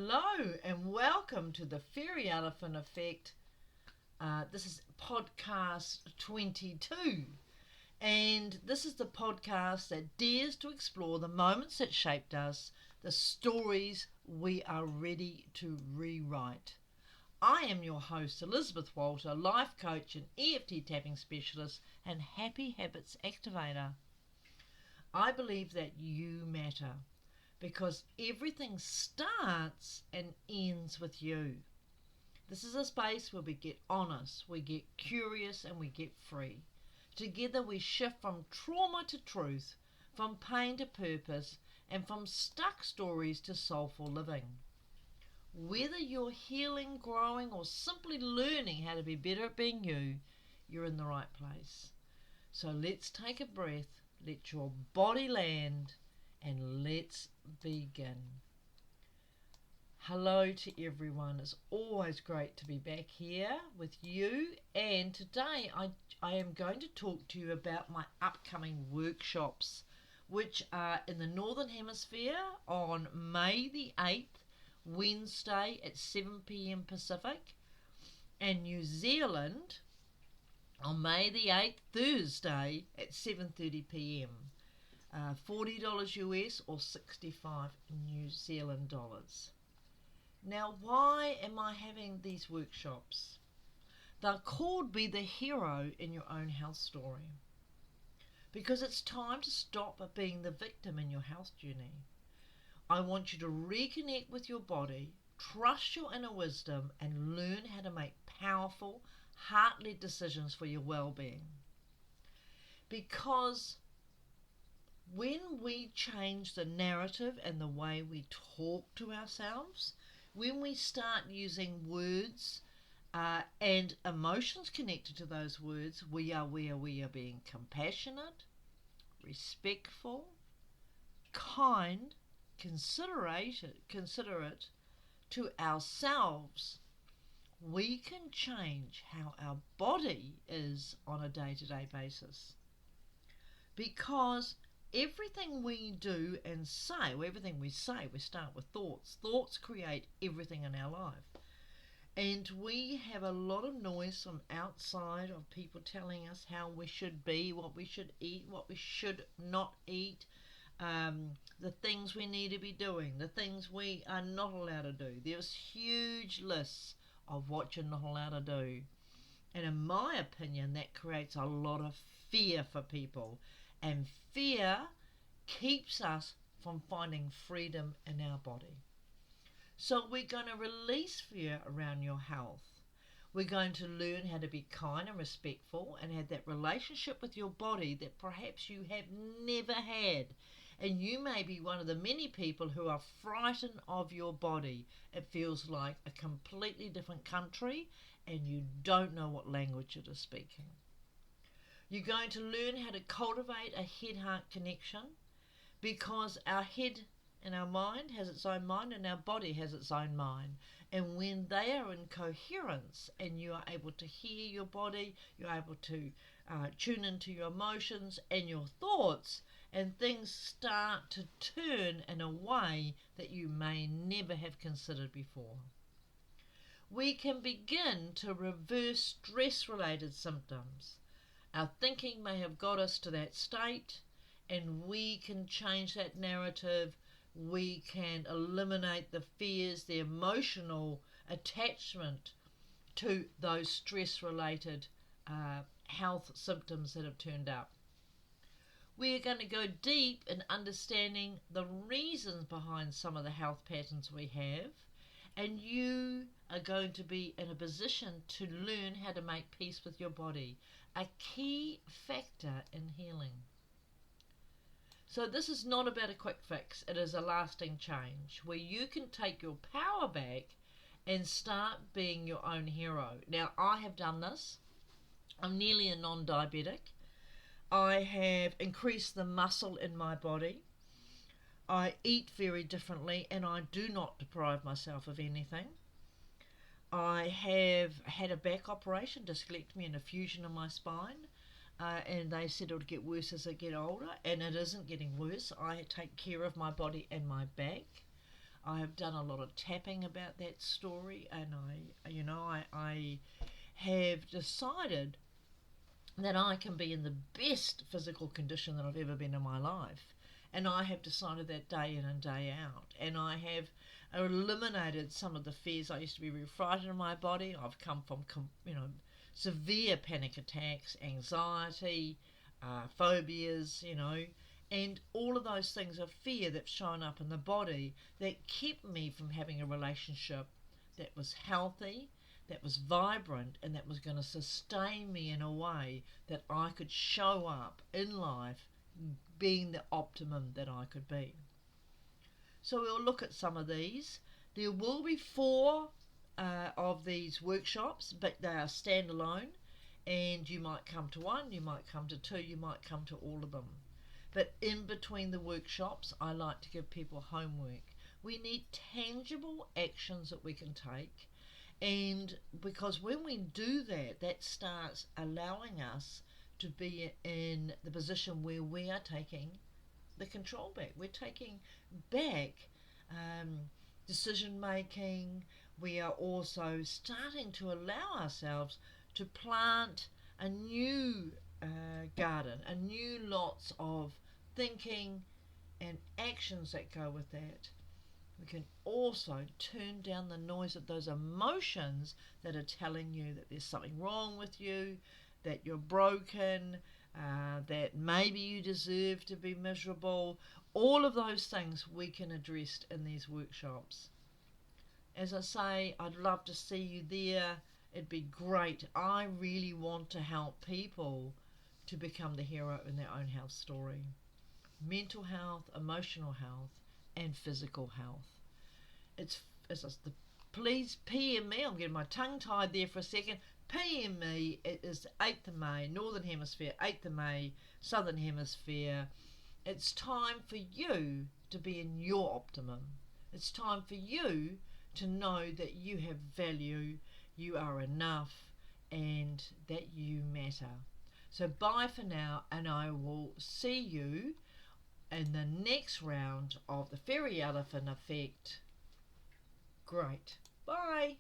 Hello and welcome to the Fairy Elephant Effect. This is podcast 22, and this is the podcast that dares to explore the moments that shaped us, the stories we are ready to rewrite. I am your host, Elizabeth Walter, life coach and EFT tapping specialist and happy habits activator. I believe that you matter, because everything starts and ends with you. This is a space where we get honest, we get curious, and we get free. Together we shift from trauma to truth, from pain to purpose, and from stuck stories to soulful living. Whether you're healing, growing, or simply learning how to be better at being you, you're in the right place. So let's take a breath, let your body land, and let's begin. Hello to everyone. It's always great to be back here with you, and today I am going to talk to you about my upcoming workshops, which are in the Northern Hemisphere on May the 8th, Wednesday at 7 p.m. Pacific, and New Zealand on May the 8th, Thursday at 7:30 p.m. $40 US or 65 New Zealand dollars. Now, why am I having these workshops? They're called Be the Hero in Your Own Health Story, because it's time to stop being the victim in your health journey. I want you to reconnect with your body, trust your inner wisdom, and learn how to make powerful, heart-led decisions for your well-being. Because when we change the narrative and the way we talk to ourselves, when we start using words and emotions connected to those words, we are where we are being compassionate, respectful, kind, considerate to ourselves, we can change how our body is on a day-to-day basis. Because everything we do and say, or everything we say, we start with thoughts. Thoughts create everything in our life. And we have a lot of noise from outside of people telling us how we should be, what we should eat, what we should not eat, the things we need to be doing, the things we are not allowed to do. There's huge lists of what you're not allowed to do. And in my opinion, that creates a lot of fear for people. And fear keeps us from finding freedom in our body. So we're going to release fear around your health. We're going to learn how to be kind and respectful and have that relationship with your body that perhaps you have never had. And you may be one of the many people who are frightened of your body. It feels like a completely different country and you don't know what language it is speaking. You're going to learn how to cultivate a head-heart connection, because our head and our mind has its own mind and our body has its own mind. And when they are in coherence and you are able to hear your body, you're able to tune into your emotions and your thoughts, and things start to turn in a way that you may never have considered before. We can begin to reverse stress-related symptoms. Our thinking may have got us to that state, and we can change that narrative. We can eliminate the fears, the emotional attachment to those stress-related health symptoms that have turned up. We are going to go deep in understanding the reasons behind some of the health patterns we have, and you are going to be in a position to learn how to make peace with your body, a key factor in healing. So this is not about a quick fix, it is a lasting change where you can take your power back and start being your own hero. Now, I have done this. I'm nearly a non-diabetic. I have increased the muscle in my body. I eat very differently and I do not deprive myself of anything. I have had a back operation, discectomy and a fusion in my spine, and they said it would get worse as I get older, and it isn't getting worse. I take care of my body and my back. I have done a lot of tapping about that story, and I have decided that I can be in the best physical condition that I've ever been in my life. And I have decided that day in and day out. And I have eliminated some of the fears. I used to be very frightened in my body. I've come from, severe panic attacks, anxiety, phobias, and all of those things of fear that's shown up in the body that kept me from having a relationship that was healthy, that was vibrant, and that was going to sustain me in a way that I could show up in life being the optimum that I could be. So we'll look at some of these. There will be four of these workshops, but they are standalone, and you might come to one, you might come to two, you might come to all of them. But in between the workshops, I like to give people homework. We need tangible actions that we can take, and because when we do that, that starts allowing us to be in the position where we are taking the control back. We're taking back um, decision making. We are also starting to allow ourselves to plant a new garden, a new lots of thinking and actions that go with that. We can also turn down the noise of those emotions that are telling you that there's something wrong with you, that you're broken, that maybe you deserve to be miserable. All of those things we can address in these workshops. As I say, I'd love to see you there. It'd be great. I really want to help people to become the hero in their own health story. Mental health, emotional health, and physical health. Please PM me. I'm getting my tongue tied there for a second. PM me. It is 8th of May, Northern Hemisphere, 8th of May, Southern Hemisphere. It's time for you to be in your optimum. It's time for you to know that you have value, you are enough, and that you matter. So bye for now, and I will see you in the next round of the Fairy Elephant Effect. Great. Bye.